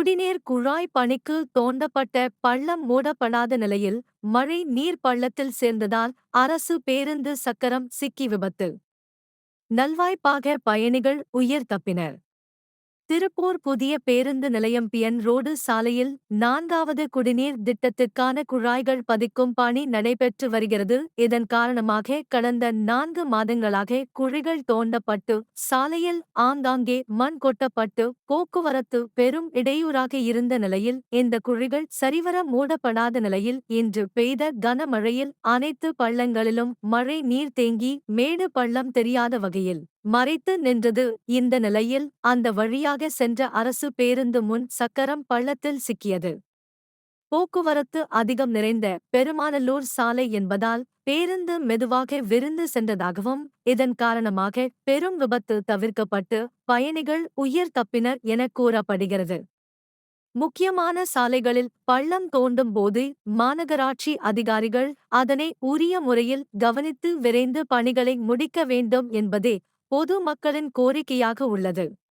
குடிநீர் குழாய் பணிக்கு தோண்டப்பட்ட பள்ளம் மூடப்படாத நிலையில் மழை நீர் பள்ளத்தில் சேர்ந்ததால் அரசு பேருந்து சக்கரம் சிக்கி விபத்து. நல்வாய்ப்பாக பயணிகள் உயிர் தப்பினர். திருப்பூர் புதிய பேருந்து நிலையம் பிஎன் ரோடு சாலையில் 4வது குடிநீர் திட்டத்திற்கான குழாய்கள் பதிக்கும் பணி நடைபெற்று வருகிறது. இதன் காரணமாக கடந்த 4 மாதங்களாக குழிகள் தோண்டப்பட்டு சாலையில் ஆங்காங்கே மண் கொட்டப்பட்டு போக்குவரத்து பெரும் இடையூறாக இருந்த நிலையில் இந்த குழிகள் சரிவர மூடப்படாத நிலையில் இன்று பெய்த கனமழையில் அனைத்து பள்ளங்களிலும் மழை நீர் தேங்கி மேடு பள்ளம் தெரியாத வகையில் மறைத்து நின்றது. இந்த நிலையில் அந்த வழியாக சென்ற அரசு பேருந்து முன் சக்கரம் பள்ளத்தில் சிக்கியது. போக்குவரத்து அதிகம் நிறைந்த பெருமாநல்லூர் சாலை என்பதால் பேருந்து மெதுவாக விருந்து சென்றதாகவும் இதன் காரணமாக பெரும் விபத்து தவிர்க்கப்பட்டு பயணிகள் உயிர் தப்பினர் என கூறப்படுகிறது. முக்கியமான சாலைகளில் பள்ளம் தோண்டும் போது மாநகராட்சி அதிகாரிகள் அதனை உரிய முறையில் கவனித்து விரைந்து பணிகளை முடிக்க வேண்டும் என்பதே பொது மக்களின் கோரிக்கையாக உள்ளது.